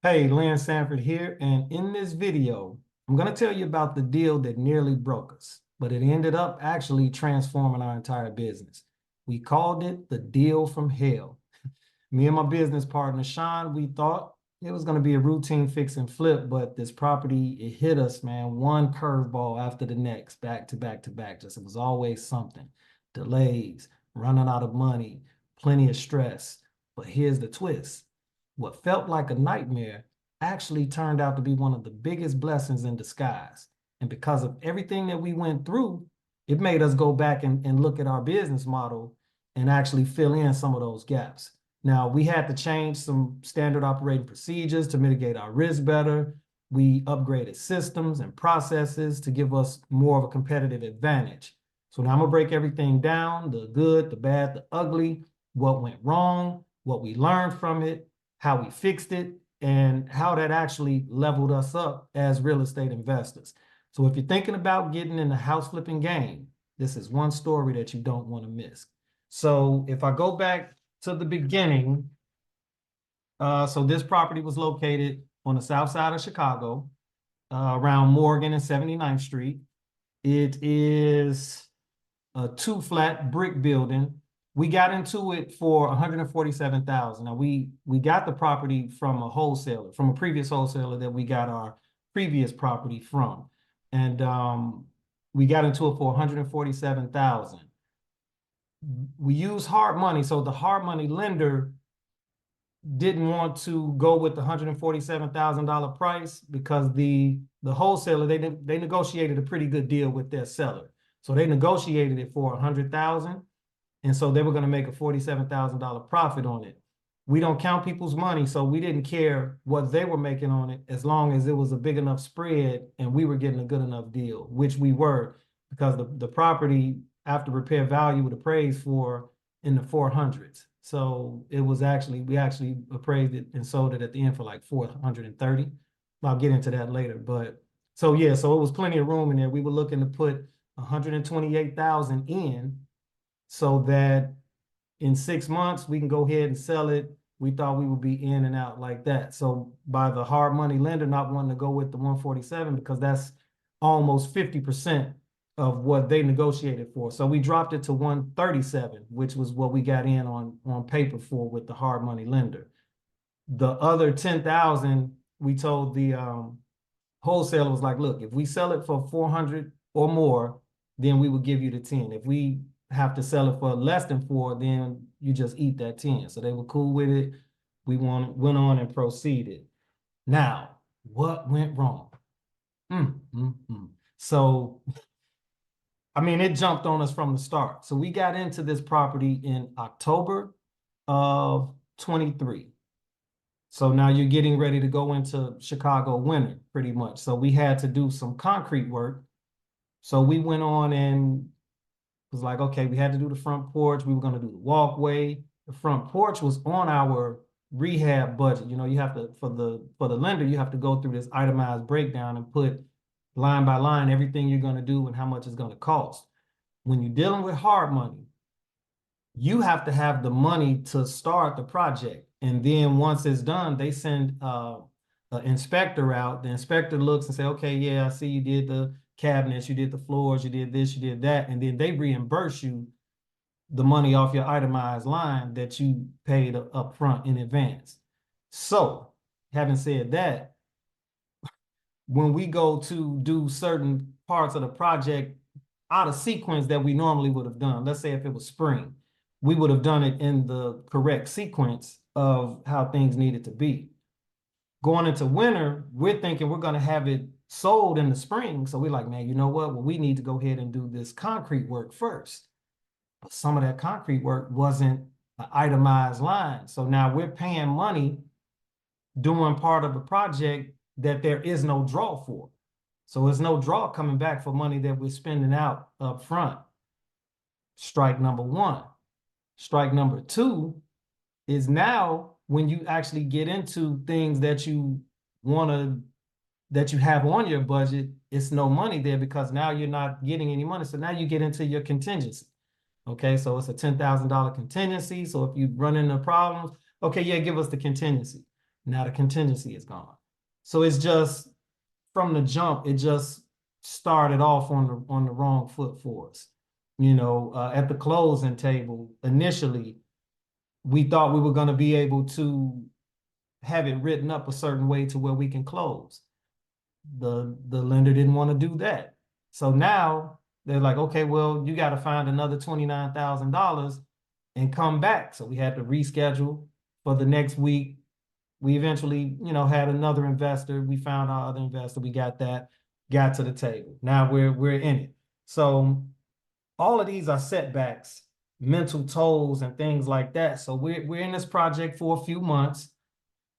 Hey, Lynn Sanford here, and in this video, I'm going to tell you about the deal that nearly broke us, but it ended up actually transforming our entire business. We called it the deal from hell. Me and my business partner, Sean, we thought it was going to be a routine fix and flip, but this property, it hit us, man, one curveball after the next, back to back to back. Just it was always something. Delays, running out of money, plenty of stress. But here's the twist. What felt like a nightmare actually turned out to be one of the biggest blessings in disguise. And because of everything that we went through, it made us go back and look at our business model and actually fill in some of those gaps. Now, we had to change some standard operating procedures to mitigate our risk better. We upgraded systems and processes to give us more of a competitive advantage. So now I'm gonna break everything down, the good, the bad, the ugly, what went wrong, what we learned from it, how we fixed it, and how that actually leveled us up as real estate investors. So if you're thinking about getting in the house flipping game, this is one story that you don't want to miss. So if I go back to the beginning, so this property was located on the south side of Chicago, around Morgan and 79th Street. It is a two-flat brick building. We got into it for 147,000. Now we got the property from a wholesaler, from a previous wholesaler that we got our previous property from, and we got into it for 147,000. We use hard money, so the hard money lender didn't want to go with the $147,000 price because the wholesaler they negotiated a pretty good deal with their seller. So they negotiated it for 100,000, and so they were going to make a $47,000 profit on it. We don't count people's money, so we didn't care what they were making on it as long as it was a big enough spread and we were getting a good enough deal, which we were, because the property after repair value would appraise for in the 400s. So it was actually, we actually appraised it and sold it at the end for like 430. I'll get into that later. But so yeah, so it was plenty of room in there. We were looking to put 128,000 in so that in 6 months we can go ahead and sell it. We thought we would be in and out like that. So by the hard money lender not wanting to go with the 147 because that's almost 50% of what they negotiated for. So we dropped it to 137, which was what we got in on paper for with the hard money lender. The other 10,000, we told the wholesaler was like, look, if we sell it for 400 or more, then we will give you the 10. If we have to sell it for less than 4, then you just eat that 10. So they were cool with it. We went on and proceeded. Now, what went wrong? So I mean, it jumped on us from the start. So we got into this property in October of 23. So now you're getting ready to go into Chicago winter, pretty much. So we had to do some concrete work. So we went on and was like, okay, we had to do the front porch. We were going to do the walkway. The front porch was on our rehab budget. You know, you have to, for the lender, you have to go through this itemized breakdown and put line by line everything you're going to do and how much it's going to cost. When you're dealing with hard money, you have to have the money to start the project. And then once it's done, they send an inspector out. The inspector looks and say, okay, yeah, I see you did the cabinets, you did the floors, you did this, you did that. And then they reimburse you the money off your itemized line that you paid up front in advance. So having said that, when we go to do certain parts of the project out of sequence that we normally would have done, let's say if it was spring, we would have done it in the correct sequence of how things needed to be. Going into winter, we're thinking we're going to have it sold in the spring. So we're like, man, you know what? Well, we need to go ahead and do this concrete work first. But some of that concrete work wasn't an itemized line. So now we're paying money doing part of the project that there is no draw for. So there's no draw coming back for money that we're spending out up front. Strike number one. Strike number two is now when you actually get into things that you want to, that you have on your budget, it's no money there because now you're not getting any money. So now you get into your contingency. Okay, so it's a $10,000 contingency. So if you run into problems, okay, yeah, give us the contingency. Now the contingency is gone. So it's just from the jump, it just started off on the wrong foot for us. At the closing table, initially, we thought we were going to be able to have it written up a certain way to where we can close. The lender didn't want to do that. So now they're like, okay, well, you got to find another $29,000 and come back. So we had to reschedule for the next week. We eventually, had another investor. We found our other investor. We got to the table. Now we're in it. So all of these are setbacks, mental tolls, and things like that. So we're in this project for a few months.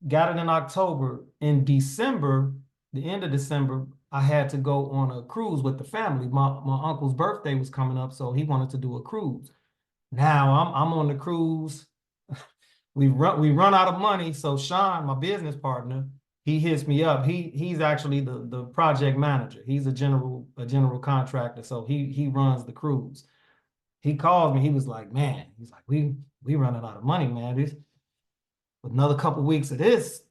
Got it in October. In December, the end of December, I had to go on a cruise with the family. My uncle's birthday was coming up, so he wanted to do a cruise. Now I'm on the cruise. We run out of money. So Sean, my business partner, he hits me up. He's actually the project manager. He's a general contractor. So he runs the cruise. He called me. He was like, man, he's like, we running out of money, man. This another couple of weeks of this,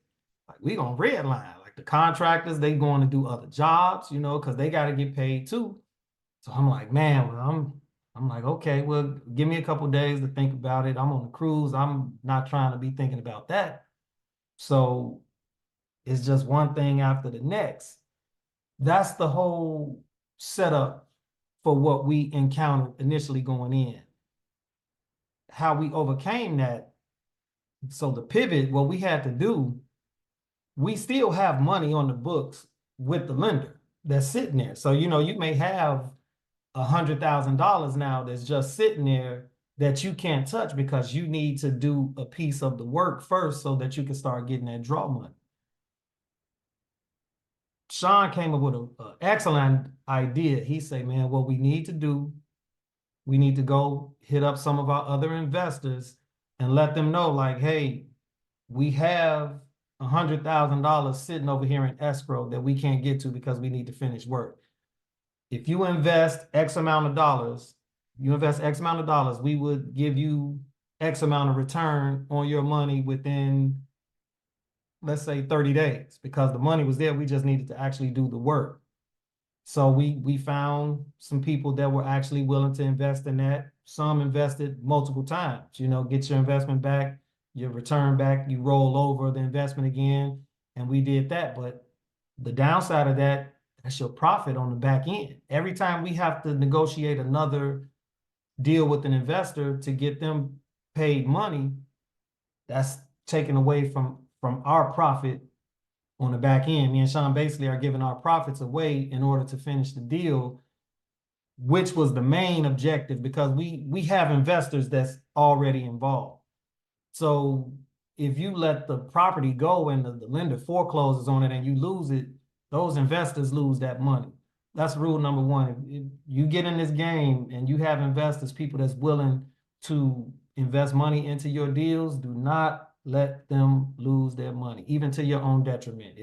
like we gonna redline. Like the contractors, they going to do other jobs, because they got to get paid too. So I'm like, man, well, I'm like, okay, well, give me a couple of days to think about it. I'm on the cruise. I'm not trying to be thinking about that. So it's just one thing after the next. That's the whole setup for what we encountered initially going in. How we overcame that. So the pivot, what we had to do, we still have money on the books with the lender that's sitting there. So, you may have $100,000 now that's just sitting there that you can't touch because you need to do a piece of the work first so that you can start getting that draw money. Sean came up with an excellent idea. He said, man, what we need to do, we need to go hit up some of our other investors and let them know, like, hey, we have $100,000 sitting over here in escrow that we can't get to because we need to finish work. If you invest X amount of dollars, we would give you X amount of return on your money within, let's say, 30 days, because the money was there. We just needed to actually do the work. So we found some people that were actually willing to invest in that. Some invested multiple times, get your investment back, your return back, you roll over the investment again. And we did that. But the downside of that, that's your profit on the back end. Every time we have to negotiate another deal with an investor to get them paid money, that's taken away from our profit on the back end. Me and Sean basically are giving our profits away in order to finish the deal, which was the main objective, because we have investors that's already involved. So if you let the property go and the lender forecloses on it and you lose it, those investors lose that money. That's rule number one. If you get in this game and you have investors, people that's willing to invest money into your deals, do not let them lose their money, even to your own detriment.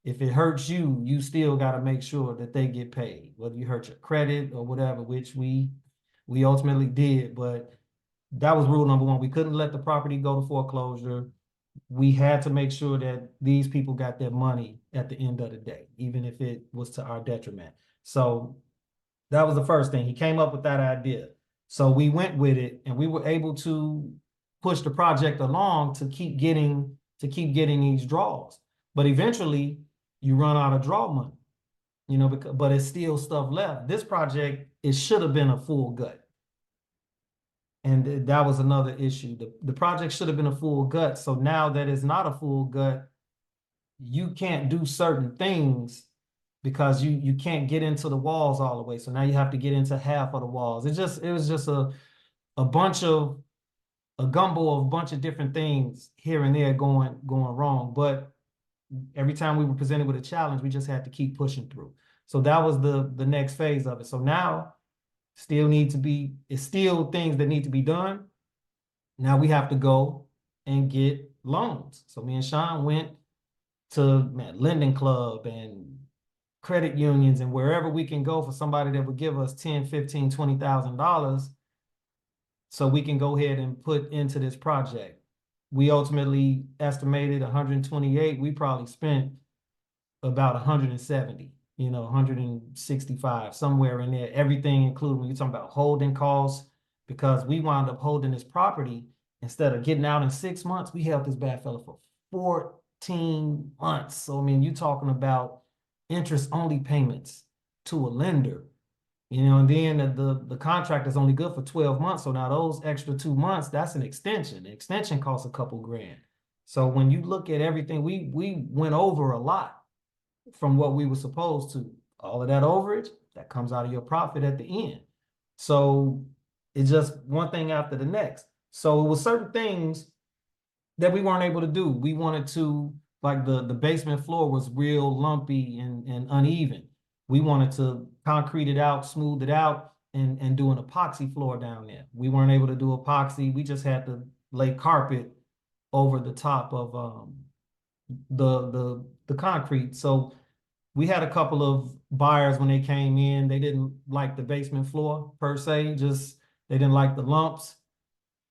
If it hurts you, you still got to make sure that they get paid, whether you hurt your credit or whatever, which we ultimately did. But that was rule number one. We couldn't let the property go to foreclosure. We had to make sure that these people got their money at the end of the day, even if it was to our detriment. So that was the first thing. He came up with that idea. So we went with it, and we were able to push the project along to keep getting these draws. But eventually you run out of draw money, but it's still stuff left. This project, it should have been a full gut. And that was another issue. The project should have been a full gut. So now that it's not a full gut, you can't do certain things because you can't get into the walls all the way. So now you have to get into half of the walls. It was just a gumbo of a bunch of different things here and there going wrong. But every time we were presented with a challenge, we just had to keep pushing through. So that was the next phase of it. So now it's still things that need to be done. Now we have to go and get loans. So me and Sean went to lending club and credit unions and wherever we can go for somebody that would give us $10,000, $15,000, $20,000 so we can go ahead and put into this project. we ultimately estimated 128. We probably spent about 170, 165, somewhere in there, everything included. When you're talking about holding costs, because we wound up holding this property instead of getting out in 6 months, we held this bad fella for 14 months. So, I mean, you're talking about interest only payments to a lender, and then the contract is only good for 12 months. So now those extra 2 months, that's an extension. The extension costs a couple grand. So when you look at everything, we went over a lot from what we were supposed to. All of that overage, that comes out of your profit at the end. So it's just one thing after the next. So it was certain things that we weren't able to do. We wanted to, like the basement floor was real lumpy and uneven. We wanted to concrete it out, smooth it out, and do an epoxy floor down there. We weren't able to do epoxy. We just had to lay carpet over the top of the concrete. So we had a couple of buyers when they came in. They didn't like the basement floor per se, just they didn't like the lumps.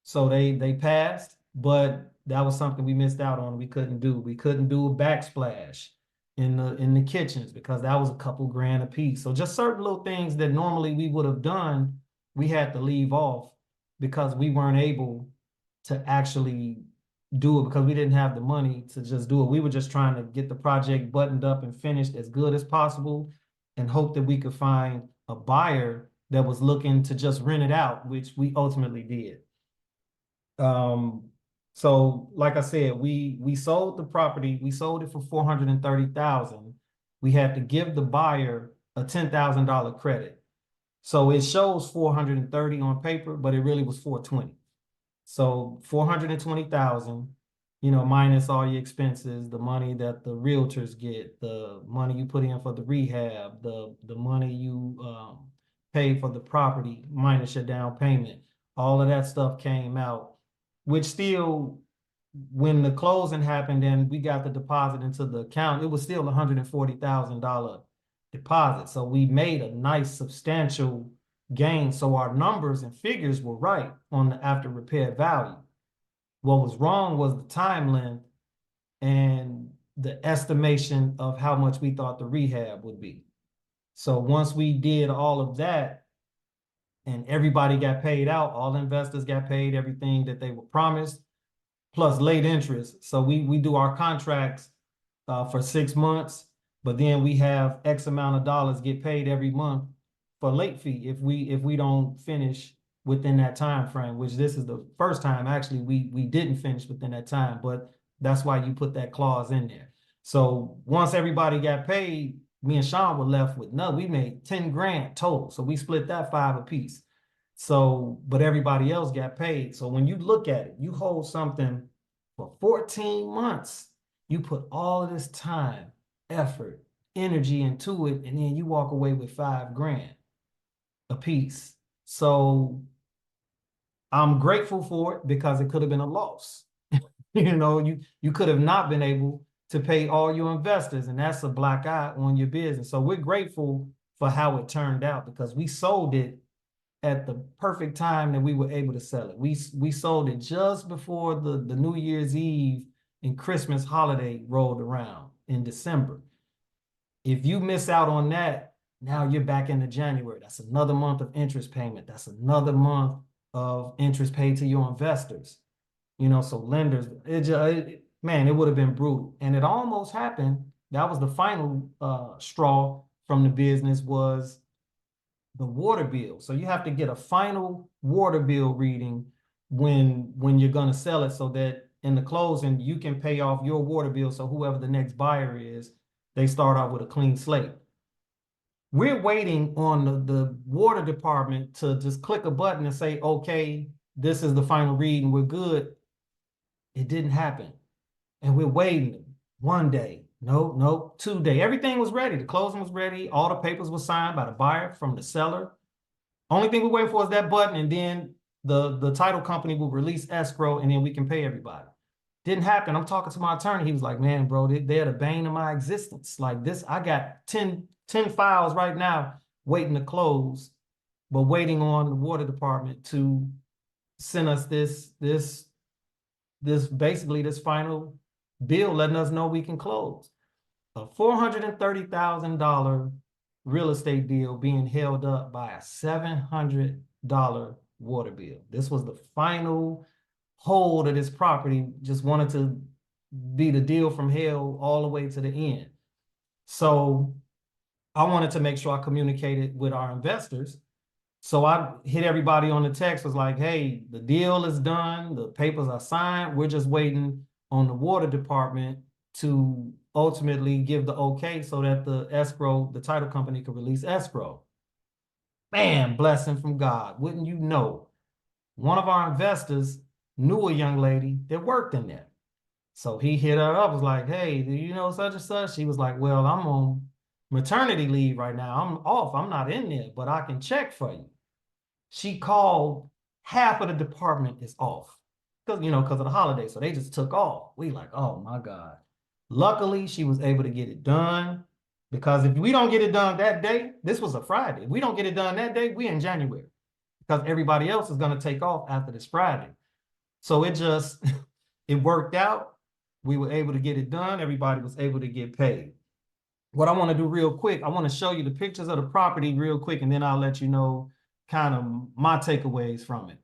So they passed, but that was something we missed out on. We couldn't do. We couldn't do a backsplash in the kitchens because that was a couple grand a piece. So just certain little things that normally we would have done, we had to leave off because we weren't able to actually do it because we didn't have the money to just do it. We were just trying to get the project buttoned up and finished as good as possible and hope that we could find a buyer that was looking to just rent it out, which we ultimately did. So like I said, we sold the property, we sold it for 430,000. We had to give the buyer a $10,000 credit. So it shows 430 on paper, but it really was 420. So 420,000, minus all your expenses, the money that the realtors get, the money you put in for the rehab, the money you pay for the property, minus your down payment. All of that stuff came out, which still, when the closing happened and we got the deposit into the account, it was still $140,000 deposit. So we made a nice substantial gain. So our numbers and figures were right on the after repair value. What was wrong was the time length and the estimation of how much we thought the rehab would be. So once we did all of that and everybody got paid out, all investors got paid everything that they were promised, plus late interest. So we do our contracts for 6 months, but then we have X amount of dollars get paid every month for late fee if we don't finish within that time frame, which this is the first time actually we didn't finish within that time, but that's why you put that clause in there. So once everybody got paid, me and Sean were left with no, we made 10 grand total. So we split that 5 apiece. So, but everybody else got paid. So when you look at it, you hold something for 14 months, you put all of this time, effort, energy into it, and then you walk away with 5 grand a piece. So I'm grateful for it because it could have been a loss. You could have not been able to pay all your investors, and that's a black eye on your business. So we're grateful for how it turned out because we sold it at the perfect time that we were able to sell it. We sold it just before the New Year's Eve and Christmas holiday rolled around in December. If you miss out on that, now you're back into January. That's another month of interest payment. That's another month of interest paid to your investors. So lenders, man, it would have been brutal. And it almost happened. That was the final straw from the business was the water bill. So you have to get a final water bill reading when you're going to sell it so that in the closing, you can pay off your water bill. So whoever the next buyer is, they start off with a clean slate. We're waiting on the water department to just click a button and say, okay, this is the final reading, we're good. It didn't happen. And we're waiting 1 day, no, 2 days. Everything was ready. The closing was ready. All the papers were signed by the buyer from the seller. Only thing we're waiting for is that button, and then the title company will release escrow, and then we can pay everybody. Didn't happen. I'm talking to my attorney. He was like, man, bro, they're the bane of my existence. Like this, I got 10 files right now waiting to close, but waiting on the water department to send us this this final bill letting us know we can close. A $430,000 real estate deal being held up by a $700 water bill. This was the final hold of this property. Just wanted to be the deal from hell all the way to the end. So I wanted to make sure I communicated with our investors. So I hit everybody on the text, was like, hey, the deal is done. The papers are signed. We're just waiting on the water department to ultimately give the okay so that the title company could release escrow. Bam, blessing from God. Wouldn't you know? One of our investors knew a young lady that worked in there. So he hit her up, was like, hey, do you know such and such? She was like, well, I'm on maternity leave right now. I'm off. I'm not in there, but I can check for you. She called, half of the department is off because of the holiday. So they just took off. We like, oh my God. Luckily, she was able to get it done, because if we don't get it done that day, this was a Friday. If we don't get it done that day, we in January, because everybody else is going to take off after this Friday. So it just, it worked out. We were able to get it done. Everybody was able to get paid. What I want to do real quick, I want to show you the pictures of the property real quick, and then I'll let you know kind of my takeaways from it.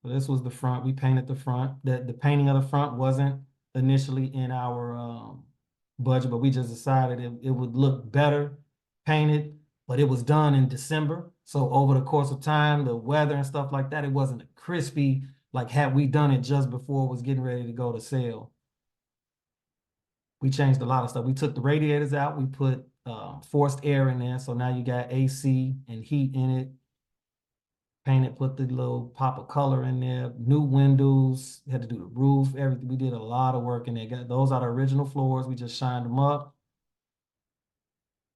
So this was the front. We painted the front. The painting of the front wasn't initially in our budget, but we just decided it would look better painted, but it was done in December. So over the course of time, the weather and stuff like that, it wasn't a crispy, like had we done it just before it was getting ready to go to sale. We changed a lot of stuff. We took the radiators out. We put forced air in there. So now you got AC and heat in it. Painted, put the little pop of color in there. New windows. Had to do the roof, everything. We did a lot of work in there. Those are the original floors. We just shined them up.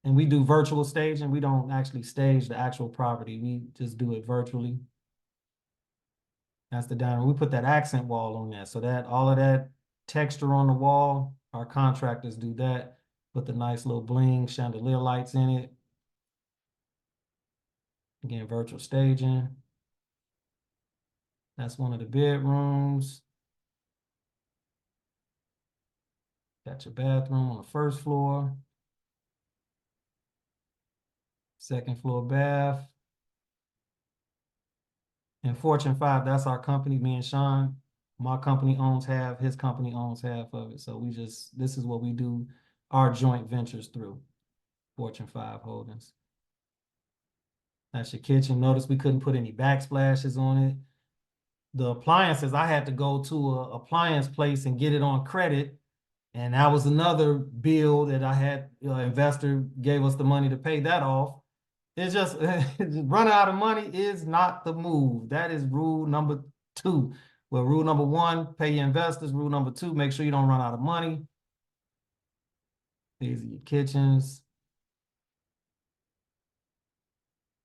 And we do virtual staging. We don't actually stage the actual property. We just do it virtually. That's the dining room. We put that accent wall on there. So that all of that texture on the wall, our contractors do that. Put the nice little bling chandelier lights in it. Again, virtual staging. That's one of the bedrooms. Got your bathroom on the first floor. Second floor bath. And Fortune 5, that's our company, me and Sean. My company owns half, his company owns half of it. So this is what we do our joint ventures through, Fortune 5 Holdings. That's your kitchen. Notice we couldn't put any backsplashes on it. The appliances, I had to go to an appliance place and get it on credit. And that was another bill that I had, investor gave us the money to pay that off. It's just running out of money is not the move. That is rule number 2. Well, rule number 1, pay your investors. Rule number 2, make sure you don't run out of money. These are your kitchens.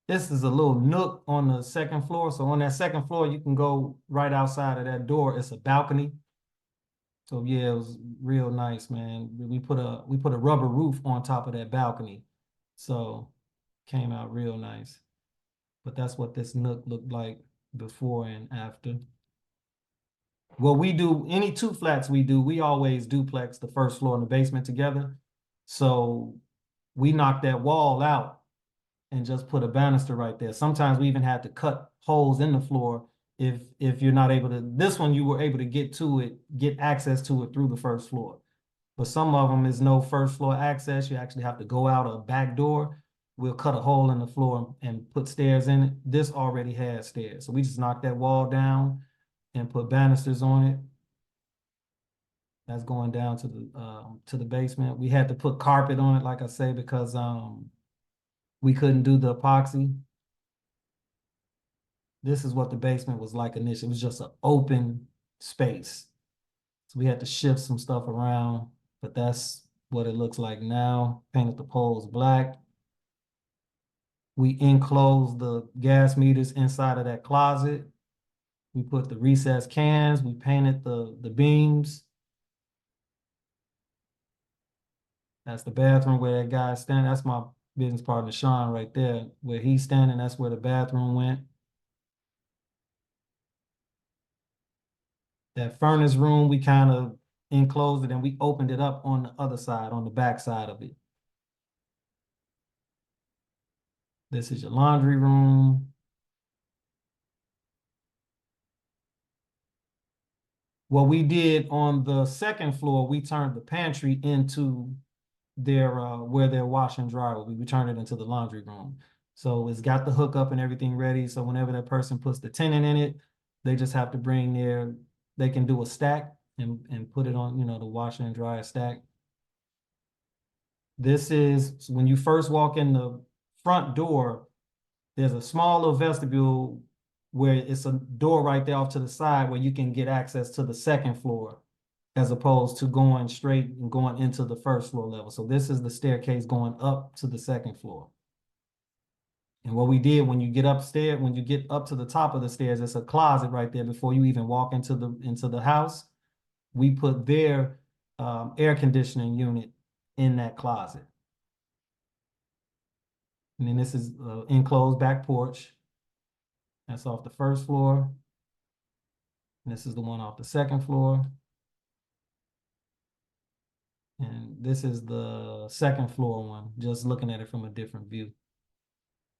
This is a little nook on the second floor. So on that second floor, you can go right outside of that door. It's a balcony. So yeah, it was real nice, man. We put a rubber roof on top of that balcony. So came out real nice. But that's what this nook looked like before and after. Well, we do any 2 flats we always duplex the first floor and the basement together. So we knocked that wall out and just put a banister right there. Sometimes we even had to cut holes in the floor if you're not able to. This one you were able to get to it, get access to it through the first floor. But some of them is no first floor access. You actually have to go out a back door. We'll cut a hole in the floor and put stairs in it. This already has stairs. So we just knocked that wall down and put banisters on it. That's going down to the basement. We had to put carpet on it, like I say, because we couldn't do the epoxy. This is what the basement was like initially. It was just an open space. So we had to shift some stuff around, but that's what it looks like now. Painted the poles black. We enclosed the gas meters inside of that closet. We put the recessed cans. We painted the beams. That's the bathroom where that guy's standing. That's my business partner, Sean, right there. Where he's standing, that's where the bathroom went. That furnace room, we kind of enclosed it and we opened it up on the other side, on the back side of it. This is your laundry room. What we did on the second floor, we turned the pantry into their where their wash and dry will be. We turned it into the laundry room. So it's got the hookup and everything ready. So whenever that person puts the tenant in it, they just have to bring they can do a stack and put it on, the wash and dry stack. This is when you first walk in the front door, there's a small little vestibule where it's a door right there off to the side where you can get access to the second floor as opposed to going straight and going into the first floor level. So this is the staircase going up to the second floor. And what we did when you get upstairs, when you get up to the top of the stairs, it's a closet right there before you even walk into the house. We put their air conditioning unit in that closet. And then this is enclosed back porch. That's off the first floor. And this is the one off the second floor. And this is the second floor one, just looking at it from a different view.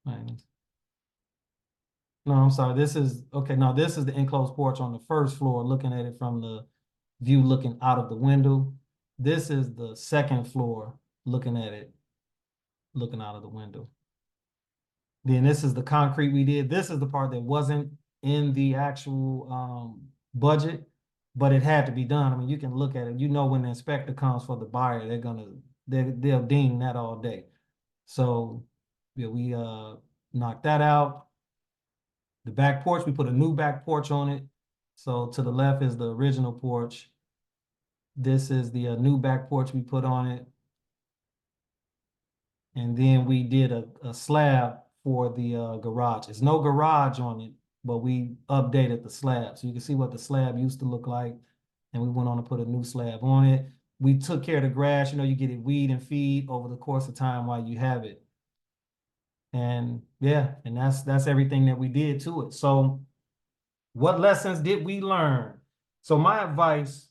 Right. No, I'm sorry. This is, okay, no, this is the enclosed porch on the first floor, looking at it from the view looking out of the window. This is the second floor, looking at it, looking out of the window. Then this is the concrete we did. This is the part that wasn't in the actual budget, but it had to be done. I mean, you can look at it. You know, when the inspector comes for the buyer, they'll ding that all day. So yeah, we knocked that out. The back porch, we put a new back porch on it. So to the left is the original porch. This is the new back porch we put on it. And then we did a slab for the garage. There's no garage on it, but we updated the slab. So you can see what the slab used to look like. And we went on to put a new slab on it. We took care of the grass. You get it weed and feed over the course of time while you have it. And yeah, and that's everything that we did to it. So what lessons did we learn? So my advice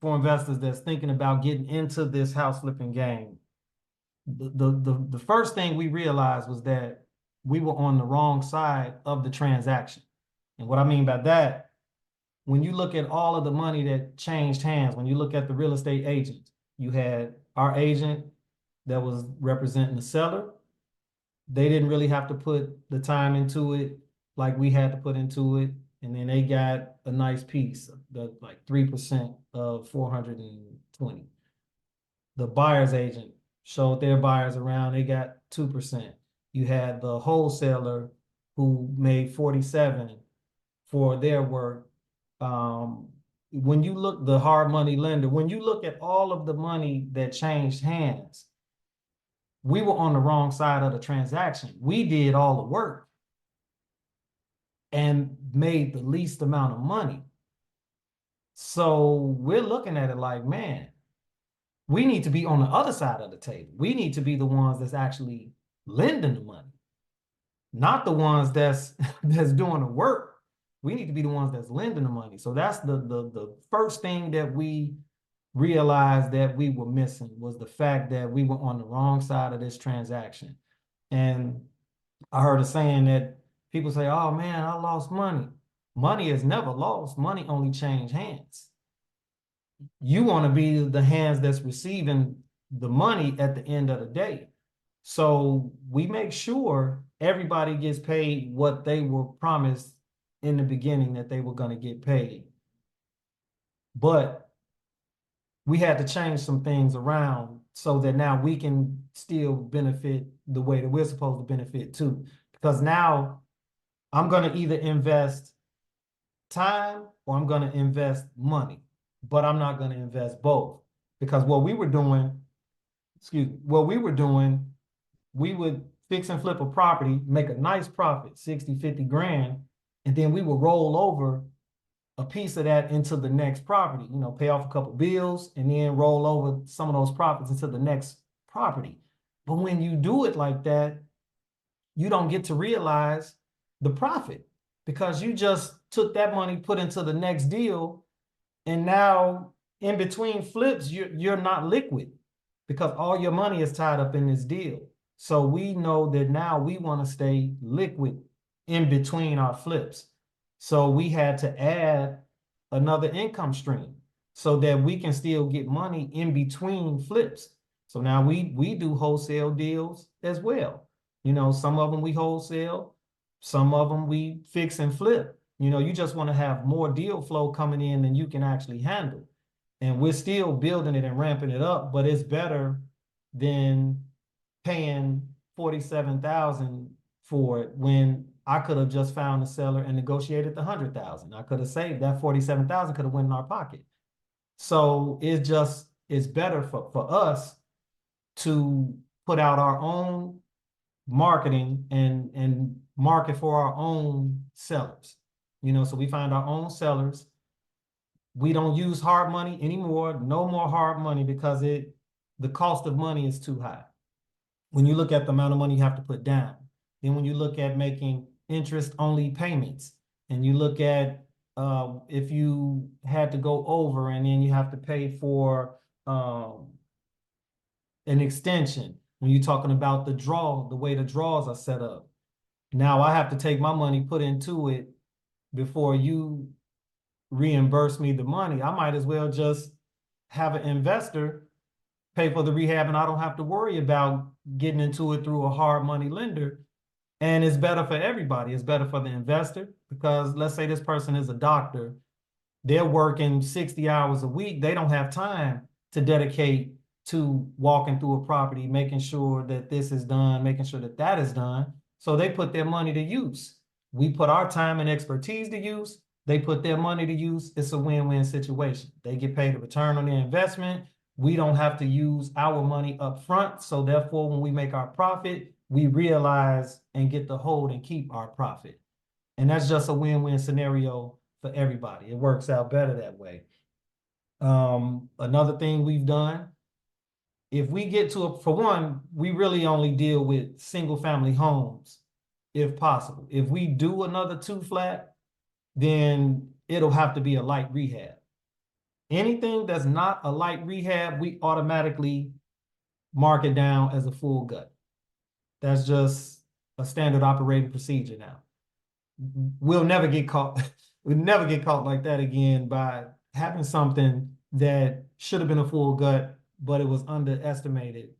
for investors that's thinking about getting into this house flipping game, the first thing we realized was that we were on the wrong side of the transaction. And what I mean by that, when you look at all of the money that changed hands, when you look at the real estate agent, you had our agent that was representing the seller. They didn't really have to put the time into it like we had to put into it. And then they got a nice piece, like 3% of 420. The buyer's agent showed their buyers around, they got 2%. You had the wholesaler who made 47 for their work. When you look, the hard money lender, when you look at all of the money that changed hands, we were on the wrong side of the transaction. We did all the work and made the least amount of money. So we're looking at it like, man, we need to be on the other side of the table. We need to be the ones that's actually lending the money, not the ones that's doing the work. We need to be the ones that's lending the money. So that's the first thing that we realized that we were missing, was the fact that we were on the wrong side of this transaction. And I heard a saying that people say, oh man, I lost money. Money is never lost. Money only change hands. You want to be the hands that's receiving the money at the end of the day. So we make sure everybody gets paid what they were promised in the beginning that they were going to get paid. But we had to change some things around so that now we can still benefit the way that we're supposed to benefit too. Because now I'm going to either invest time or I'm going to invest money, but I'm not going to invest both. Because what we were doing, we would fix and flip a property, make a nice profit, 60, 50 grand, and then we would roll over a piece of that into the next property, pay off a couple bills and then roll over some of those profits into the next property. But when you do it like that, you don't get to realize the profit because you just took that money, put into the next deal, And now in between flips, you're not liquid because all your money is tied up in this deal. So we know that now we want to stay liquid in between our flips. So we had to add another income stream so that we can still get money in between flips. So now we do wholesale deals as well. Some of them we wholesale, some of them we fix and flip. You just want to have more deal flow coming in than you can actually handle. And we're still building it and ramping it up, but it's better than paying 47,000 for it when I could have just found a seller and negotiated the 100,000. I could have saved that 47,000 could have went in our pocket. So it's better for us to put out our own marketing and market for our own sellers. So we find our own sellers. We don't use hard money anymore. No more hard money because the cost of money is too high. When you look at the amount of money you have to put down, then when you look at making interest-only payments, and you look at if you had to go over and then you have to pay for an extension, when you're talking about the way the draws are set up. Now I have to take my money, put into it before you reimburse me the money. I might as well just have an investor pay for the rehab and I don't have to worry about getting into it through a hard money lender. And it's better for everybody. It's better for the investor because let's say this person is a doctor. They're working 60 hours a week. They don't have time to dedicate to walking through a property, making sure that this is done, making sure that that is done. So they put their money to use. We put our time and expertise to use. They put their money to use. It's a win-win situation. They get paid a return on their investment. We don't have to use our money up front. So therefore, when we make our profit, we realize and get to hold and keep our profit. And that's just a win-win scenario for everybody. It works out better that way. Another thing we've done, if we get to for one, we really only deal with single family homes if possible. If we do another 2-flat, then it'll have to be a light rehab. Anything that's not a light rehab, we automatically mark it down as a full gut. That's just a standard operating procedure now. We'll never get caught. We'll never get caught like that again by having something that should have been a full gut, but it was underestimated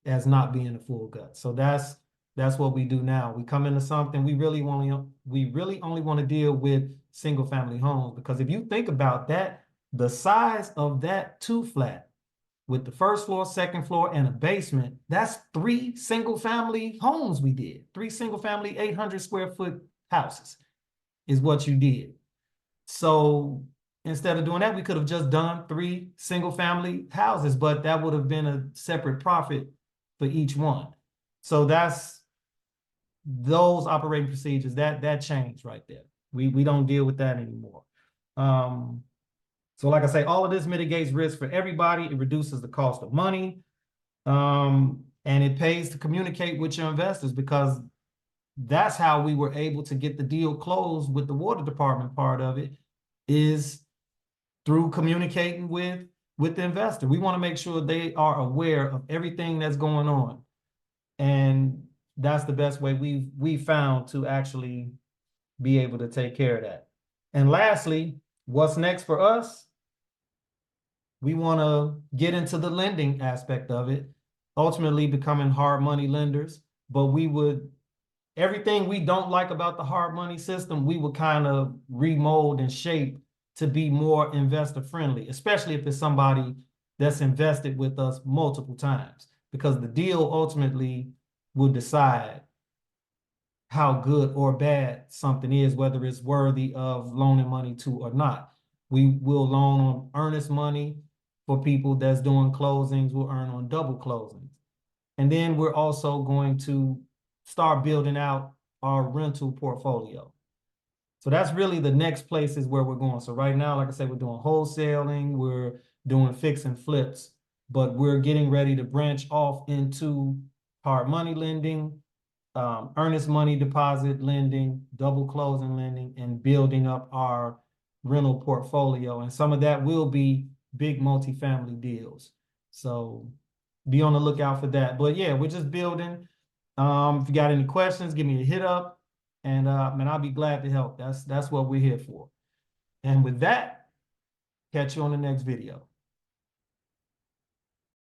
as not being a full gut. So that's what we do now. We come into something, we really only want to deal with single family homes, because if you think about that, the size of that 2-flat with the first floor, second floor, and a basement, that's 3 single family homes we did. 3 single family 800 square foot houses is what you did. So instead of doing that, we could have just done 3 single family houses, but that would have been a separate profit for each one. So that's those operating procedures that changed right there. We don't deal with that anymore. So like I say, all of this mitigates risk for everybody. It reduces the cost of money. And it pays to communicate with your investors, because that's how we were able to get the deal closed with the water department. Part of it is through communicating with the investor. We want to make sure they are aware of everything that's going on. And that's the best way we've found to actually be able to take care of that. And lastly, what's next for us? We want to get into the lending aspect of it, ultimately becoming hard money lenders. But everything we don't like about the hard money system, we would kind of remold and shape to be more investor friendly, especially if it's somebody that's invested with us multiple times, because the deal ultimately will decide how good or bad something is, whether it's worthy of loaning money to or not. We will loan on earnest money for people that's doing closings. We'll earn on double closings. And then we're also going to start building out our rental portfolio. So that's really the next places where we're going. So right now, like I said, we're doing wholesaling, we're doing fix and flips, but we're getting ready to branch off into hard money lending, earnest money deposit lending, double closing lending, and building up our rental portfolio. And some of that will be big multifamily deals. So be on the lookout for that. But yeah, we're just building. If you got any questions, give me a hit up. And man, I'll be glad to help. That's what we're here for. And with that, catch you on the next video.